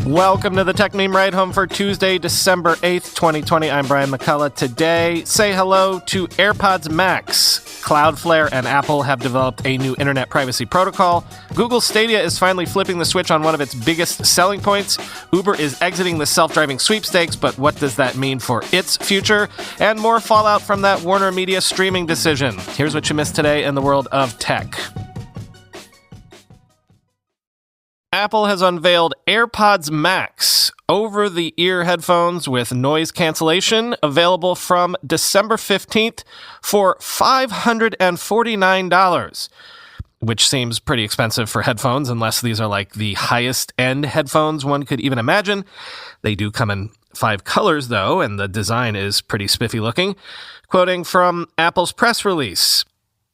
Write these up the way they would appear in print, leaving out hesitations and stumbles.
Welcome to the Tech Meme Ride Home for Tuesday, December 8th, 2020. I'm Brian McCullough. Today, say hello to AirPods Max. Cloudflare and Apple have developed a new internet privacy protocol. Google Stadia is finally flipping the switch on one of its biggest selling points. Uber is exiting the self-driving sweepstakes, but what does that mean for its future? And more fallout from that WarnerMedia streaming decision. Here's what you missed today in the world of tech. Apple has unveiled AirPods Max, over-the-ear headphones with noise cancellation, available from December 15th for $549, which seems pretty expensive for headphones, unless these are like the highest-end headphones one could even imagine. They do come in 5 colors, though, and the design is pretty spiffy looking. Quoting from Apple's press release,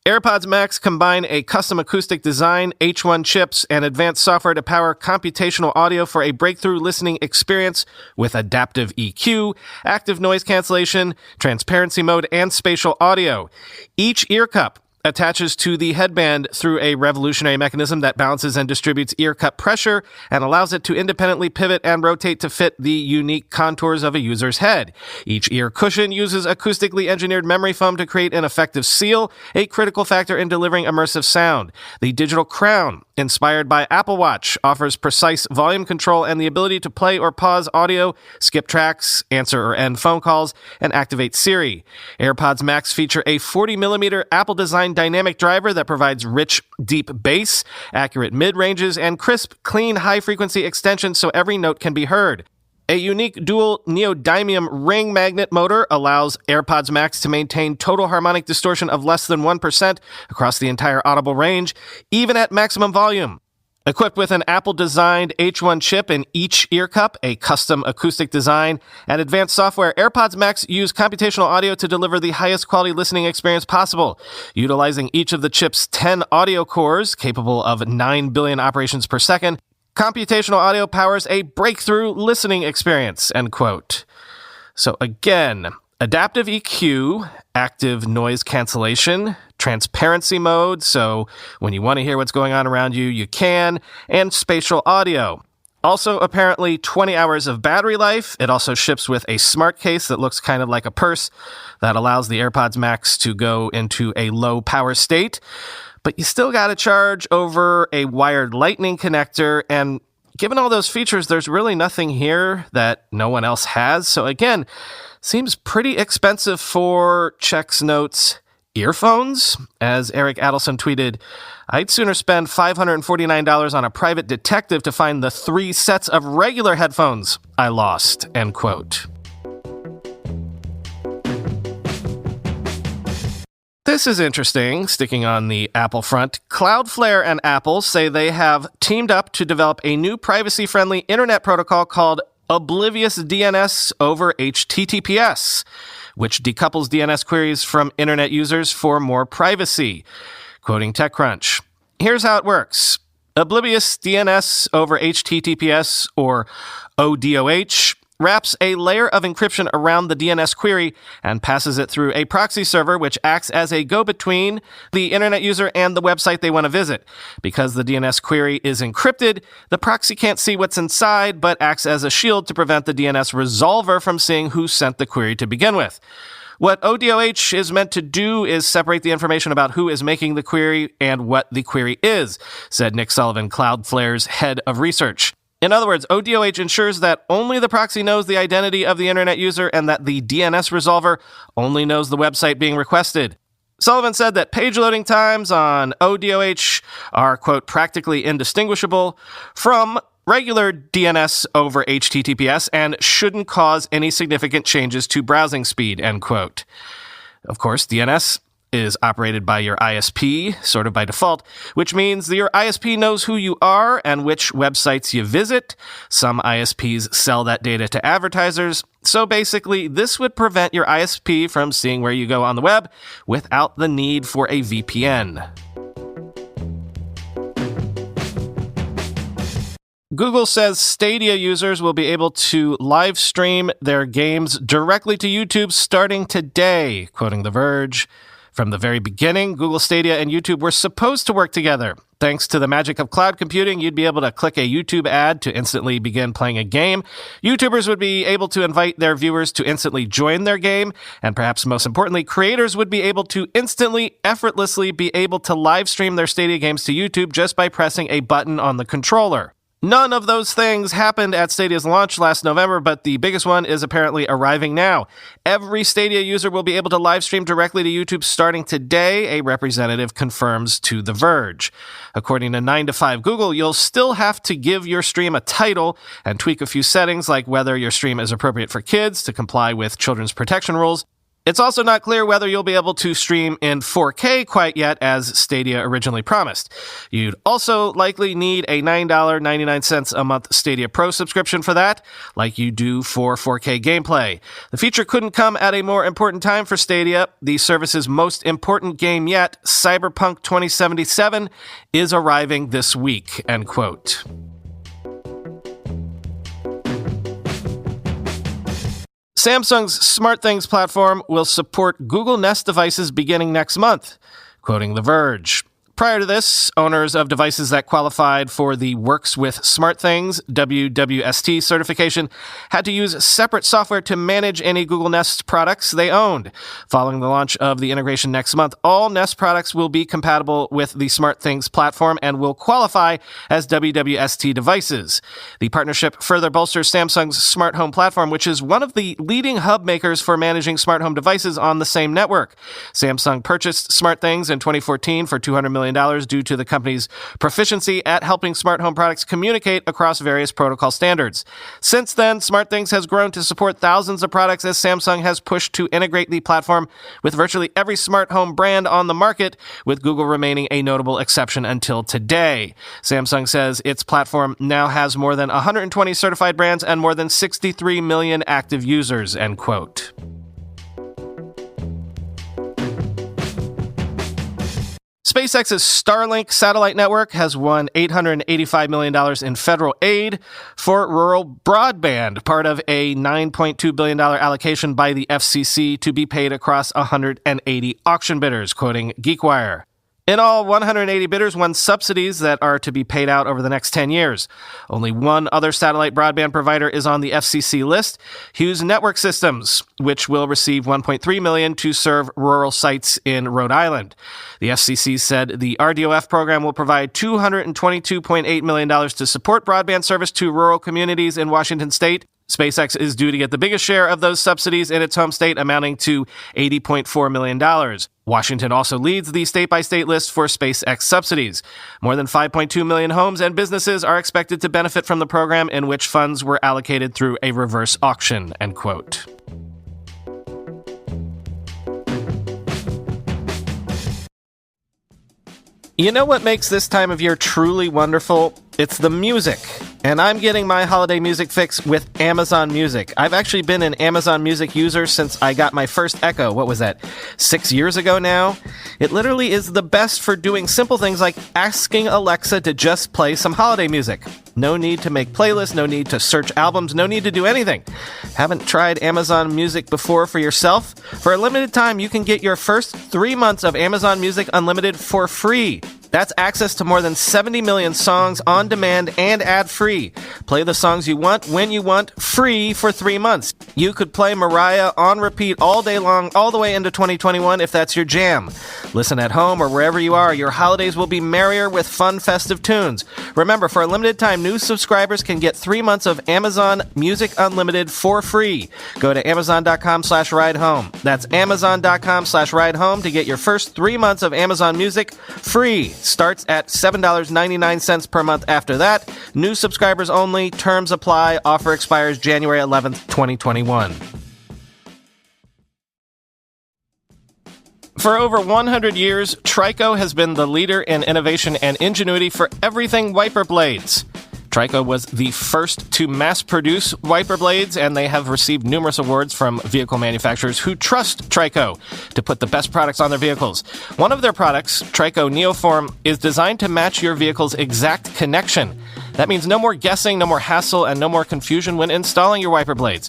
AirPods Max combine a custom acoustic design, H1 chips, and advanced software to power computational audio for a breakthrough listening experience with adaptive EQ, active noise cancellation, transparency mode, and spatial audio. Each ear cup attaches to the headband through a revolutionary mechanism that balances and distributes ear cup pressure and allows it to independently pivot and rotate to fit the unique contours of a user's head. Each ear cushion uses acoustically engineered memory foam to create an effective seal, a critical factor in delivering immersive sound. The digital crown, inspired by Apple Watch, offers precise volume control and the ability to play or pause audio, skip tracks, answer or end phone calls, and activate Siri. AirPods Max feature a 40mm Apple-designed dynamic driver that provides rich, deep bass, accurate mid-ranges, and crisp, clean, high-frequency extensions so every note can be heard. A unique dual neodymium ring magnet motor allows AirPods Max to maintain total harmonic distortion of less than 1% across the entire audible range, even at maximum volume. Equipped with an Apple-designed H1 chip in each ear cup, a custom acoustic design, and advanced software, AirPods Max use computational audio to deliver the highest quality listening experience possible. Utilizing each of the chip's 10 audio cores, capable of 9 billion operations per second, computational audio powers a breakthrough listening experience, end quote. So again, adaptive EQ, active noise cancellation, transparency mode, so when you want to hear what's going on around you, you can, and spatial audio. Also, apparently, 20 hours of battery life. It also ships with a smart case that looks kind of like a purse that allows the AirPods Max to go into a low power state. But you still got to charge over a wired lightning connector, and given all those features, there's really nothing here that no one else has. So again, seems pretty expensive for checks notes earphones. As Eric Adelson tweeted, I'd sooner spend $549 on a private detective to find the 3 sets of regular headphones I lost, end quote. This is interesting, sticking on the Apple front. Cloudflare and Apple say they have teamed up to develop a new privacy-friendly internet protocol called Oblivious DNS over HTTPS, which decouples DNS queries from internet users for more privacy. Quoting TechCrunch, here's how it works. Oblivious DNS over HTTPS, or ODOH, wraps a layer of encryption around the DNS query and passes it through a proxy server, which acts as a go-between the internet user and the website they want to visit. Because the DNS query is encrypted, the proxy can't see what's inside, but acts as a shield to prevent the DNS resolver from seeing who sent the query to begin with. What ODOH is meant to do is separate the information about who is making the query and what the query is, said Nick Sullivan, Cloudflare's head of research. In other words, ODOH ensures that only the proxy knows the identity of the internet user and that the DNS resolver only knows the website being requested. Sullivan said that page loading times on ODOH are, quote, practically indistinguishable from regular DNS over HTTPS and shouldn't cause any significant changes to browsing speed, end quote. Of course, DNS is operated by your ISP, sort of by default, which means that your ISP knows who you are and which websites you visit. Some ISPs sell that data to advertisers. So basically, this would prevent your ISP from seeing where you go on the web without the need for a VPN. Google says Stadia users will be able to live stream their games directly to YouTube starting today, quoting The Verge. From the very beginning, Google Stadia and YouTube were supposed to work together. Thanks to the magic of cloud computing, you'd be able to click a YouTube ad to instantly begin playing a game. YouTubers would be able to invite their viewers to instantly join their game. And perhaps most importantly, creators would be able to instantly, effortlessly be able to live stream their Stadia games to YouTube just by pressing a button on the controller. None of those things happened at Stadia's launch last November, but the biggest one is apparently arriving now. Every Stadia user will be able to live stream directly to YouTube starting today, a representative confirms to The Verge. According to 9 to 5 Google, you'll still have to give your stream a title and tweak a few settings like whether your stream is appropriate for kids to comply with children's protection rules. It's also not clear whether you'll be able to stream in 4K quite yet, as Stadia originally promised. You'd also likely need a $9.99 a month Stadia Pro subscription for that, like you do for 4K gameplay. The feature couldn't come at a more important time for Stadia. The service's most important game yet, Cyberpunk 2077, is arriving this week, end quote. Samsung's SmartThings platform will support Google Nest devices beginning next month, quoting The Verge. Prior to this, owners of devices that qualified for the Works with SmartThings WWST certification had to use separate software to manage any Google Nest products they owned. Following the launch of the integration next month, all Nest products will be compatible with the SmartThings platform and will qualify as WWST devices. The partnership further bolsters Samsung's smart home platform, which is one of the leading hub makers for managing smart home devices on the same network. Samsung purchased SmartThings in 2014 for $200 million due to the company's proficiency at helping smart home products communicate across various protocol standards. Since then, SmartThings has grown to support thousands of products as Samsung has pushed to integrate the platform with virtually every smart home brand on the market, with Google remaining a notable exception until today. Samsung says its platform now has more than 120 certified brands and more than 63 million active users, end quote. SpaceX's Starlink satellite network has won $885 million in federal aid for rural broadband, part of a $9.2 billion allocation by the FCC to be paid across 180 auction bidders, quoting GeekWire. In all, 180 bidders won subsidies that are to be paid out over the next 10 years. Only one other satellite broadband provider is on the FCC list, Hughes Network Systems, which will receive $1.3 million to serve rural sites in Rhode Island. The FCC said the RDOF program will provide $222.8 million to support broadband service to rural communities in Washington state. SpaceX is due to get the biggest share of those subsidies in its home state, amounting to $80.4 million. Washington also leads the state-by-state list for SpaceX subsidies. More than 5.2 million homes and businesses are expected to benefit from the program, in which funds were allocated through a reverse auction, end quote. You know what makes this time of year truly wonderful? It's the music. And I'm getting my holiday music fix with Amazon Music. I've actually been an Amazon Music user since I got my first Echo. What was that, 6 years ago now? It literally is the best for doing simple things like asking Alexa to just play some holiday music. No need to make playlists, no need to search albums, no need to do anything. Haven't tried Amazon Music before for yourself? For a limited time, you can get your first 3 months of Amazon Music Unlimited for free. That's access to more than 70 million songs on demand and ad-free. Play the songs you want, when you want, free for 3 months. You could play Mariah on repeat all day long, all the way into 2021 if that's your jam. Listen at home or wherever you are. Your holidays will be merrier with fun, festive tunes. Remember, for a limited time, new subscribers can get 3 months of Amazon Music Unlimited for free. Go to amazon.com/ridehome. That's amazon.com/ridehome to get your first 3 months of Amazon Music free. Starts at $7.99 per month after that. New subscribers only. Terms apply. Offer expires January 11th, 2021. For over 100 years, Trico has been the leader in innovation and ingenuity for everything wiper blades. Trico was the first to mass-produce wiper blades, and they have received numerous awards from vehicle manufacturers who trust Trico to put the best products on their vehicles. One of their products, Trico Neoform, is designed to match your vehicle's exact connection. That means no more guessing, no more hassle, and no more confusion when installing your wiper blades.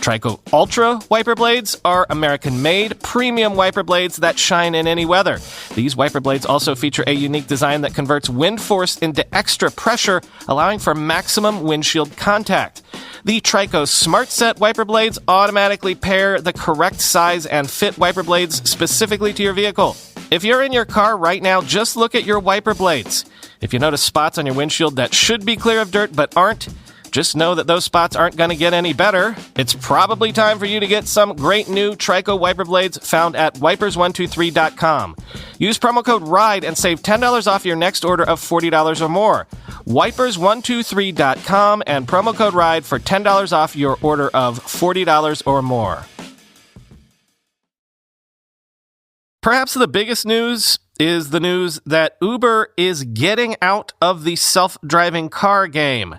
Trico Ultra wiper blades are American-made premium wiper blades that shine in any weather. These wiper blades also feature a unique design that converts wind force into extra pressure, allowing for maximum windshield contact. The Trico Smart Set wiper blades automatically pair the correct size and fit wiper blades specifically to your vehicle. If you're in your car right now, just look at your wiper blades. If you notice spots on your windshield that should be clear of dirt but aren't, just know that those spots aren't going to get any better. It's probably time for you to get some great new Trico wiper blades found at wipers123.com. Use promo code RIDE and save $10 off your next order of $40 or more. Wipers123.com and promo code RIDE for $10 off your order of $40 or more. Perhaps the biggest news is the news that Uber is getting out of the self-driving car game.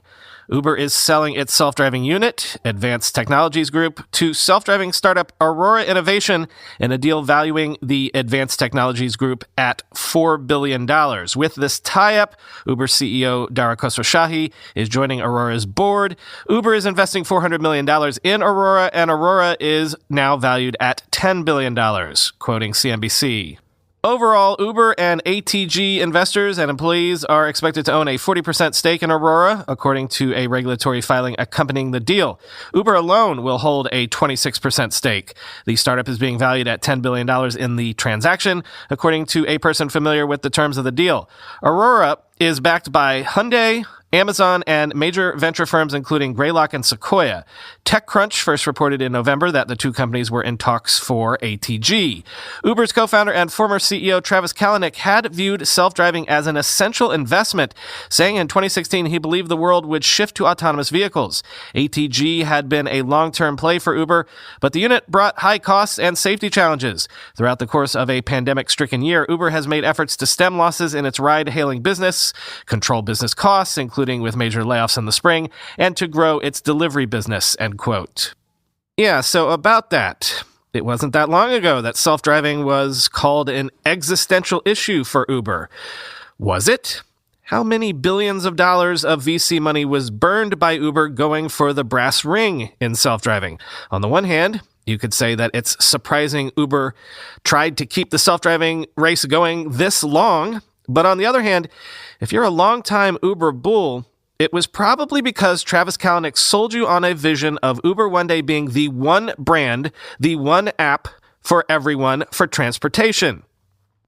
Uber is selling its self-driving unit, Advanced Technologies Group, to self-driving startup Aurora Innovation in a deal valuing the Advanced Technologies Group at $4 billion. With this tie-up, Uber CEO Dara Khosrowshahi is joining Aurora's board. Uber is investing $400 million in Aurora, and Aurora is now valued at $10 billion, quoting CNBC. Overall, Uber and ATG investors and employees are expected to own a 40% stake in Aurora, according to a regulatory filing accompanying the deal. Uber alone will hold a 26% stake. The startup is being valued at $10 billion in the transaction, according to a person familiar with the terms of the deal. Aurora is backed by Hyundai, Amazon, and major venture firms including Greylock and Sequoia. TechCrunch first reported in November that the two companies were in talks for ATG. Uber's co-founder and former CEO Travis Kalanick had viewed self-driving as an essential investment, saying in 2016 he believed the world would shift to autonomous vehicles. ATG had been a long-term play for Uber, but the unit brought high costs and safety challenges. Throughout the course of a pandemic-stricken year, Uber has made efforts to stem losses in its ride-hailing business, control business costs, including with major layoffs in the spring, and to grow its delivery business, end quote. Yeah, so about that. It wasn't that long ago that self-driving was called an existential issue for Uber. Was it? How many billions of dollars of VC money was burned by Uber going for the brass ring in self-driving? On the one hand, you could say that it's surprising Uber tried to keep the self-driving race going this long. But on the other hand, if you're a longtime Uber bull, it was probably because Travis Kalanick sold you on a vision of Uber one day being the one brand, the one app for everyone for transportation.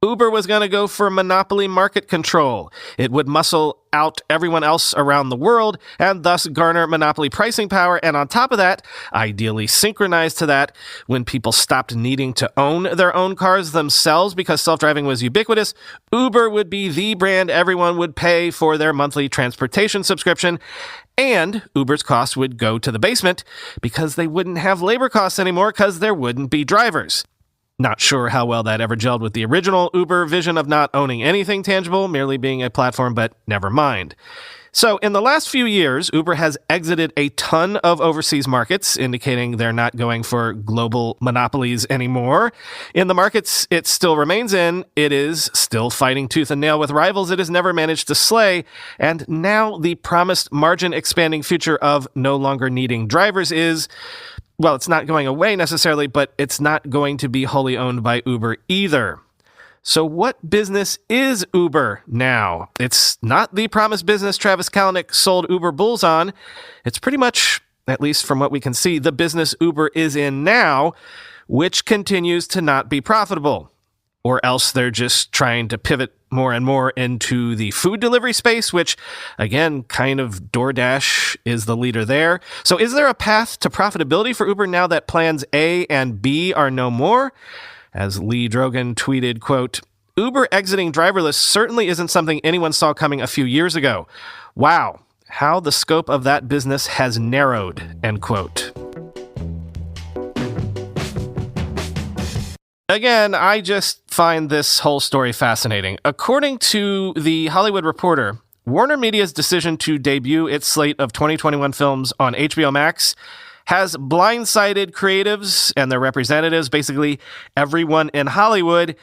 Uber was going to go for monopoly market control. It would muscle out everyone else around the world and thus garner monopoly pricing power. And on top of that, ideally synchronized to that, when people stopped needing to own their own cars themselves because self-driving was ubiquitous, Uber would be the brand everyone would pay for their monthly transportation subscription. And Uber's costs would go to the basement because they wouldn't have labor costs anymore because there wouldn't be drivers. Not sure how well that ever gelled with the original Uber vision of not owning anything tangible, merely being a platform, but never mind. So in the last few years, Uber has exited a ton of overseas markets, indicating they're not going for global monopolies anymore. In the markets it still remains in, it is still fighting tooth and nail with rivals it has never managed to slay. And now the promised margin-expanding future of no longer needing drivers is, well, it's not going away necessarily, but it's not going to be wholly owned by Uber either. So what business is Uber now? It's not the promised business Travis Kalanick sold Uber bulls on. It's pretty much, at least from what we can see, the business Uber is in now, which continues to not be profitable. Or else they're just trying to pivot more and more into the food delivery space, which, again, kind of DoorDash is the leader there. So is there a path to profitability for Uber now that plans A and B are no more? As Lee Drogan tweeted, quote, "Uber exiting driverless certainly isn't something anyone saw coming a few years ago. Wow, how the scope of that business has narrowed," end quote. Again, I just find this whole story fascinating. According to The Hollywood Reporter, WarnerMedia's decision to debut its slate of 2021 films on HBO Max has blindsided creatives and their representatives, basically everyone in Hollywood,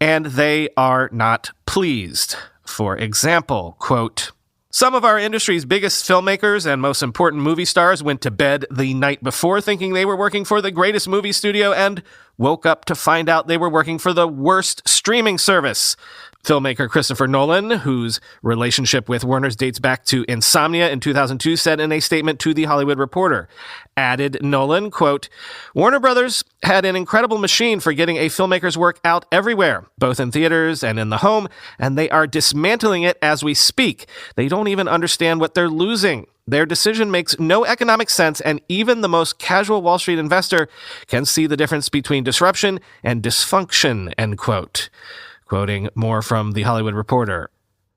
and they are not pleased. For example, quote, Some of our industry's biggest filmmakers and most important movie stars went to bed the night before thinking they were working for the greatest movie studio and woke up to find out they were working for the worst streaming service. Filmmaker Christopher Nolan, whose relationship with Warner's dates back to Insomnia in 2002, said in a statement to The Hollywood Reporter. Added Nolan, quote, "Warner Brothers had an incredible machine for getting a filmmaker's work out everywhere, both in theaters and in the home, and they are dismantling it as we speak. They don't even understand what they're losing. Their decision makes no economic sense, and even the most casual Wall Street investor can see the difference between disruption and dysfunction," end quote. Quoting more from The Hollywood Reporter.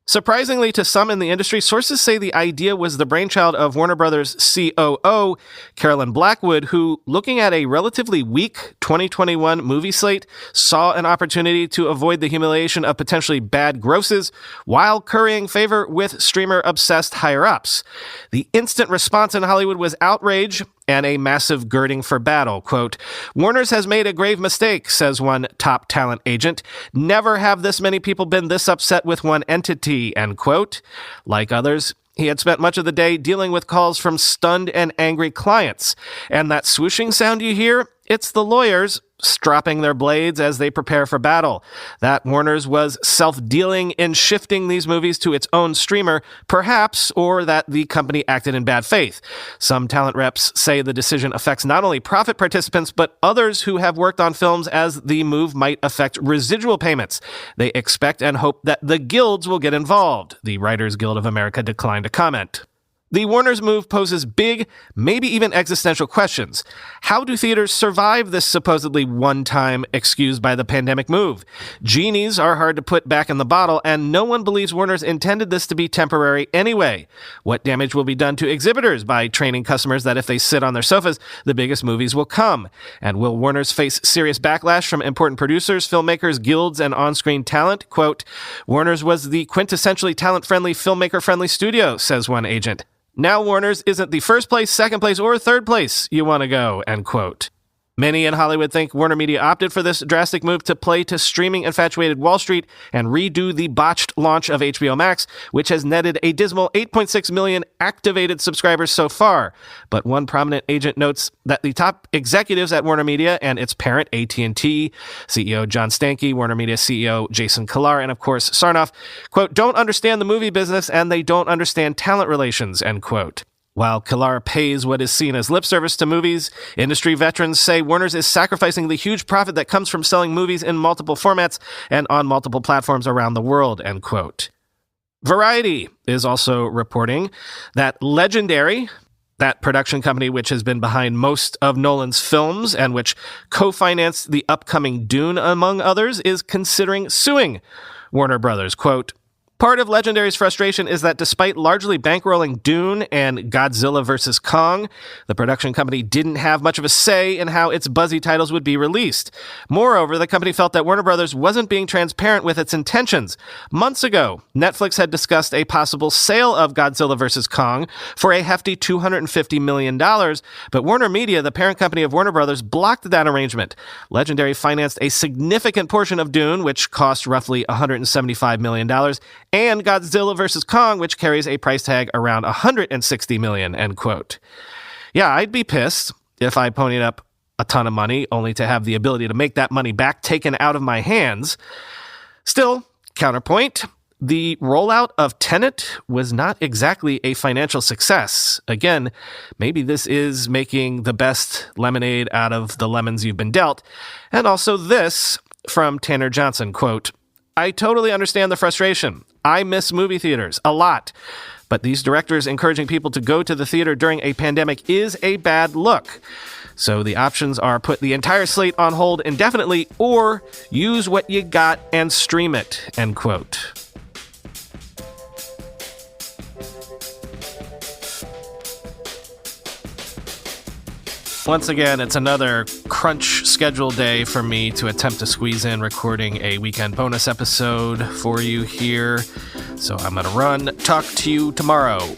Surprisingly to some in the industry, sources say the idea was the brainchild of Warner Brothers COO Carolyn Blackwood, who, looking at a relatively weak 2021 movie slate, saw an opportunity to avoid the humiliation of potentially bad grosses while currying favor with streamer-obsessed higher-ups. The instant response in Hollywood was outrage and a massive girding for battle. Quote, "Warner's has made a grave mistake," says one top talent agent. "Never have this many people been this upset with one entity," end quote. Like others, he had spent much of the day dealing with calls from stunned and angry clients. And that swooshing sound you hear, it's the lawyers stropping their blades as they prepare for battle. That Warner's was self-dealing in shifting these movies to its own streamer, perhaps, or that the company acted in bad faith. Some talent reps say the decision affects not only profit participants, but others who have worked on films, as the move might affect residual payments. They expect and hope that the guilds will get involved. The Writers Guild of America declined to comment. The Warner's move poses big, maybe even existential questions. How do theaters survive this supposedly one-time, excused by the pandemic move? Genies are hard to put back in the bottle, and no one believes Warner's intended this to be temporary anyway. What damage will be done to exhibitors by training customers that if they sit on their sofas, the biggest movies will come? And will Warner's face serious backlash from important producers, filmmakers, guilds, and on-screen talent? Quote, "Warner's was the quintessentially talent-friendly, filmmaker-friendly studio," says one agent. Now Warner's isn't the first place, second place, or third place you want to go, end quote. Many in Hollywood think WarnerMedia opted for this drastic move to play to streaming-infatuated Wall Street and redo the botched launch of HBO Max, which has netted a dismal 8.6 million activated subscribers so far. But one prominent agent notes that the top executives at WarnerMedia and its parent AT&T, CEO John Stankey, WarnerMedia CEO Jason Kilar, and of course Sarnoff, quote, "don't understand the movie business and they don't understand talent relations," end quote. While Kilar pays what is seen as lip service to movies, industry veterans say Warner's is sacrificing the huge profit that comes from selling movies in multiple formats and on multiple platforms around the world, end quote. Variety is also reporting that Legendary, that production company which has been behind most of Nolan's films and which co-financed the upcoming Dune, among others, is considering suing Warner Brothers. Quote, "Part of Legendary's frustration is that despite largely bankrolling Dune and Godzilla vs. Kong, the production company didn't have much of a say in how its buzzy titles would be released. Moreover, the company felt that Warner Brothers wasn't being transparent with its intentions. Months ago, Netflix had discussed a possible sale of Godzilla vs. Kong for a hefty $250 million, but WarnerMedia, the parent company of Warner Brothers, blocked that arrangement. Legendary financed a significant portion of Dune, which cost roughly $175 million, and Godzilla vs. Kong, which carries a price tag around $160 million, end quote. Yeah, I'd be pissed if I ponied up a ton of money only to have the ability to make that money back taken out of my hands. Still, counterpoint, the rollout of Tenet was not exactly a financial success. Again, maybe this is making the best lemonade out of the lemons you've been dealt. And also this from Tanner Johnson, quote, "I totally understand the frustration. I miss movie theaters a lot. But these directors encouraging people to go to the theater during a pandemic is a bad look. So the options are put the entire slate on hold indefinitely or use what you got and stream it," end quote. Once again, it's another crunch schedule day for me to attempt to squeeze in recording a weekend bonus episode for you here. So I'm going to run. Talk to you tomorrow.